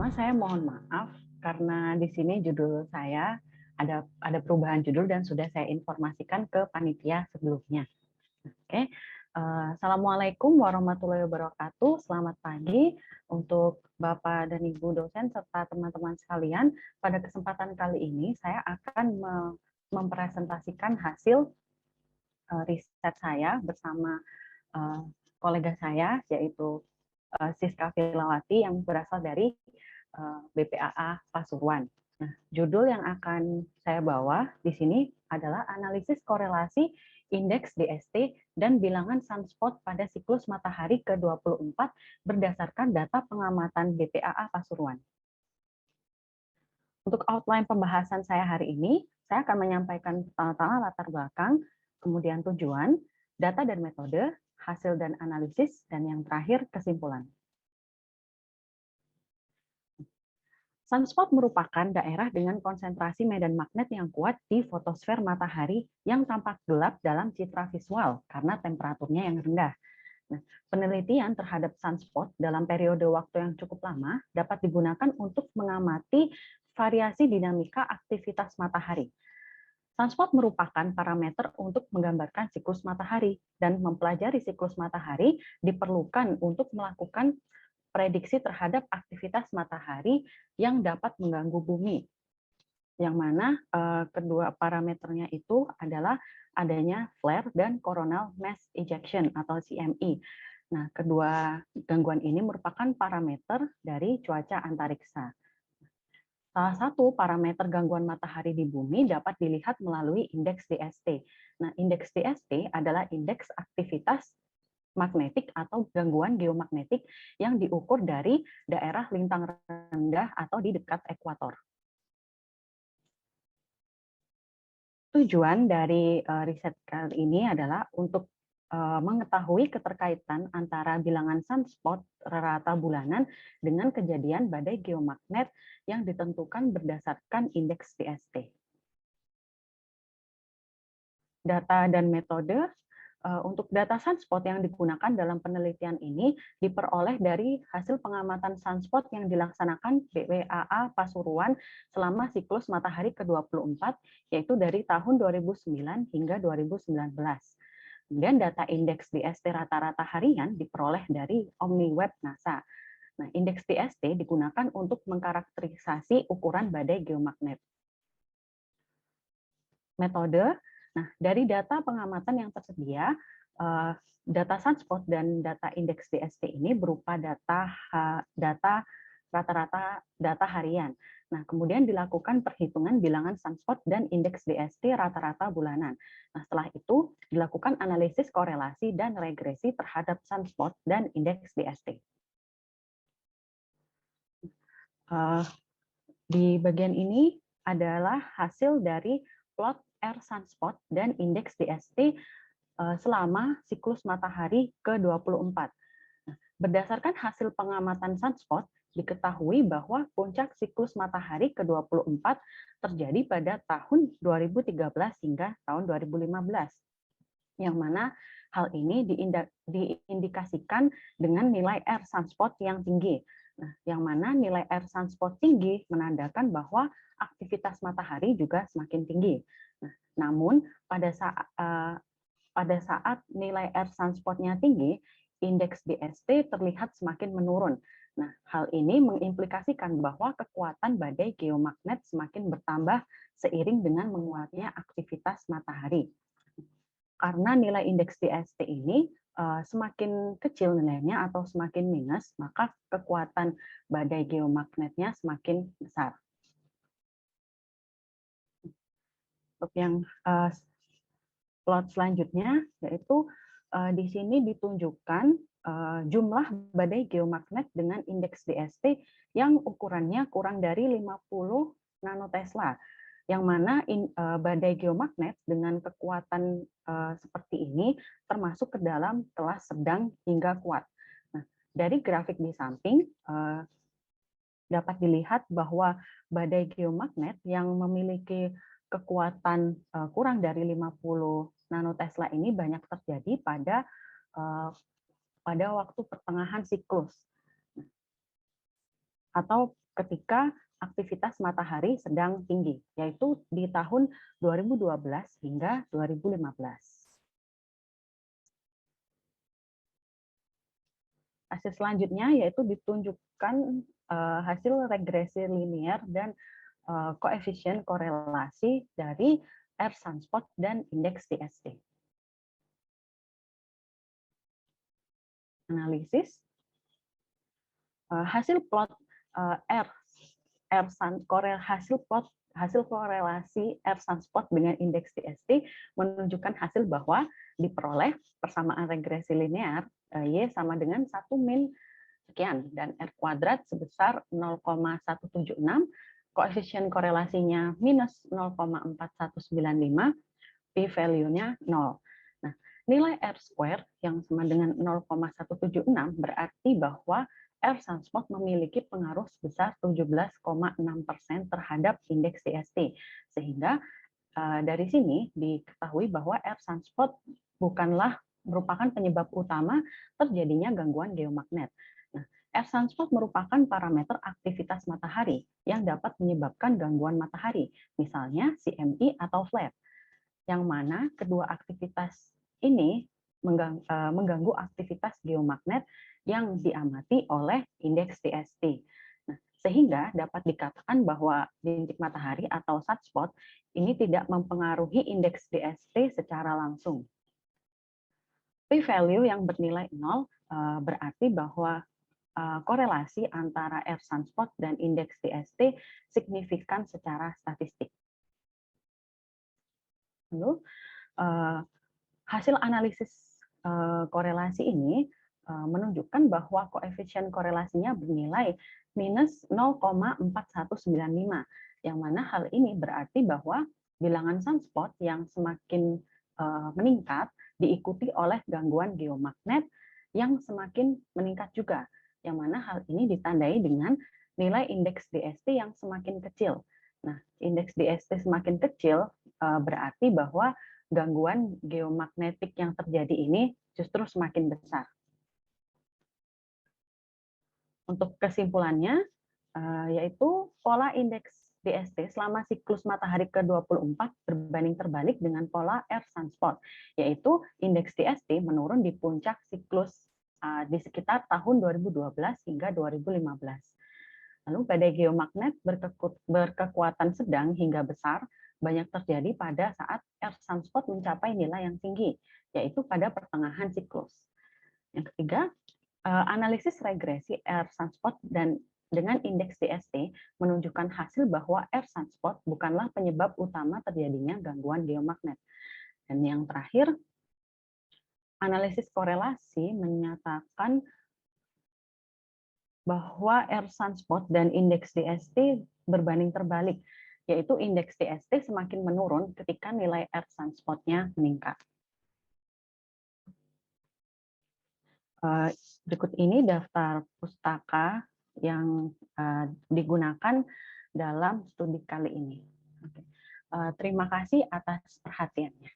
Pertama, saya mohon maaf karena di sini judul saya ada perubahan judul dan sudah saya informasikan ke panitia sebelumnya. Oke, Assalamualaikum warahmatullahi wabarakatuh. Selamat pagi untuk Bapak dan Ibu dosen serta teman-teman sekalian. Pada kesempatan kali ini saya akan mempresentasikan hasil riset saya bersama kolega saya, yaitu Siska Filawati yang berasal dari BPAA Pasuruan. Nah, judul yang akan saya bawa di sini adalah analisis korelasi indeks DST dan bilangan sunspot pada siklus matahari ke-24 berdasarkan data pengamatan BPAA Pasuruan. Untuk outline pembahasan saya hari ini, saya akan menyampaikan pertama latar belakang, kemudian tujuan, data dan metode, hasil dan analisis, dan yang terakhir kesimpulan. Sunspot merupakan daerah dengan konsentrasi medan magnet yang kuat di fotosfer matahari yang tampak gelap dalam citra visual karena temperaturnya yang rendah. Nah, penelitian terhadap sunspot dalam periode waktu yang cukup lama dapat digunakan untuk mengamati variasi dinamika aktivitas matahari. Sunspot merupakan parameter untuk menggambarkan siklus matahari, dan mempelajari siklus matahari diperlukan untuk melakukan prediksi terhadap aktivitas matahari yang dapat mengganggu bumi. Yang mana kedua parameternya itu adalah adanya flare dan coronal mass ejection atau CME. Nah, kedua gangguan ini merupakan parameter dari cuaca antariksa. Salah satu parameter gangguan matahari di bumi dapat dilihat melalui indeks DST. Nah, indeks DST adalah indeks aktivitas magnetik atau gangguan geomagnetik yang diukur dari daerah lintang rendah atau di dekat ekuator. Tujuan dari riset kali ini adalah untuk mengetahui keterkaitan antara bilangan sunspot rata bulanan dengan kejadian badai geomagnet yang ditentukan berdasarkan indeks DST. Data dan metode. Untuk data sunspot yang digunakan dalam penelitian ini diperoleh dari hasil pengamatan sunspot yang dilaksanakan BPAA Pasuruan selama siklus matahari ke-24, yaitu dari tahun 2009 hingga 2019. Kemudian data indeks DST rata-rata harian diperoleh dari OmniWeb NASA. Nah, indeks DST digunakan untuk mengkarakterisasi ukuran badai geomagnet. Metode. Nah, dari data pengamatan yang tersedia, data sunspot dan data indeks DST ini berupa data rata-rata data harian. Nah, kemudian dilakukan perhitungan bilangan sunspot dan indeks DST rata-rata bulanan. Nah, setelah itu dilakukan analisis korelasi dan regresi terhadap sunspot dan indeks DST. Di bagian ini adalah hasil dari plot R sunspot dan indeks DST selama siklus matahari ke-24. Berdasarkan hasil pengamatan sunspot, diketahui bahwa puncak siklus matahari ke-24 terjadi pada tahun 2013 hingga tahun 2015. Yang mana hal ini diindikasikan dengan nilai R sunspot yang tinggi. Nah, yang mana nilai R sunspot tinggi menandakan bahwa aktivitas matahari juga semakin tinggi. Nah, namun pada saat nilai R sunspotnya tinggi, indeks DST terlihat semakin menurun. Nah, hal ini mengimplikasikan bahwa kekuatan badai geomagnet semakin bertambah seiring dengan menguatnya aktivitas matahari. Karena nilai indeks DST ini semakin kecil nilainya atau semakin minus, maka kekuatan badai geomagnetnya semakin besar. Untuk yang plot selanjutnya, yaitu di sini ditunjukkan jumlah badai geomagnet dengan indeks DST yang ukurannya kurang dari 50 nanotesla. Yang mana badai geomagnet dengan kekuatan seperti ini termasuk ke dalam kelas sedang hingga kuat. Nah, dari grafik di samping dapat dilihat bahwa badai geomagnet yang memiliki kekuatan kurang dari 50 nanotesla ini banyak terjadi pada waktu pertengahan siklus atau ketika aktivitas matahari sedang tinggi, yaitu di tahun 2012 hingga 2015. Hasil selanjutnya yaitu ditunjukkan hasil regresi linear dan koefisien korelasi dari Earth Sunspot dan indeks DST. Analisis hasil plot hasil korelasi Earth Sunspot dengan indeks DST menunjukkan hasil bahwa diperoleh persamaan regresi linear Y sama dengan 1 min sekian dan R kuadrat sebesar 0,176, koefisien korelasinya minus 0,4195, p-value-nya 0. Nah, nilai R square yang sama dengan 0,176 berarti bahwa Earth Sunspot memiliki pengaruh sebesar 17,6% terhadap indeks DST. Sehingga dari sini diketahui bahwa Earth Sunspot bukanlah merupakan penyebab utama terjadinya gangguan geomagnet. Nah, Earth Sunspot merupakan parameter aktivitas matahari yang dapat menyebabkan gangguan matahari, misalnya CME atau flare, yang mana kedua aktivitas ini mengganggu aktivitas geomagnet yang diamati oleh indeks DST. Nah, sehingga dapat dikatakan bahwa bintik matahari atau sunspot ini tidak mempengaruhi indeks DST secara langsung. P-value yang bernilai 0 berarti bahwa korelasi antara Earth Sunspot dan indeks DST signifikan secara statistik. Lalu, hasil analisis korelasi ini menunjukkan bahwa koefisien korelasinya bernilai minus 0,4195, yang mana hal ini berarti bahwa bilangan sunspot yang semakin meningkat diikuti oleh gangguan geomagnet yang semakin meningkat juga, yang mana hal ini ditandai dengan nilai indeks DST yang semakin kecil. Nah, indeks DST semakin kecil berarti bahwa gangguan geomagnetik yang terjadi ini justru semakin besar. Untuk kesimpulannya, yaitu pola indeks DST selama siklus matahari ke-24 berbanding terbalik dengan pola Earth Sunspot, yaitu indeks DST menurun di puncak siklus di sekitar tahun 2012 hingga 2015. Lalu badai geomagnet berkekuatan sedang hingga besar banyak terjadi pada saat Earth Sunspot mencapai nilai yang tinggi, yaitu pada pertengahan siklus. Yang ketiga, analisis regresi Earth Sunspot dan dengan indeks DST menunjukkan hasil bahwa Earth Sunspot bukanlah penyebab utama terjadinya gangguan geomagnet. Dan yang terakhir, analisis korelasi menyatakan bahwa Earth Sunspot dan indeks DST berbanding terbalik, yaitu indeks DST semakin menurun ketika nilai Earth Sunspot-nya meningkat. Berikut ini daftar pustaka yang digunakan dalam studi kali ini. Terima kasih atas perhatiannya.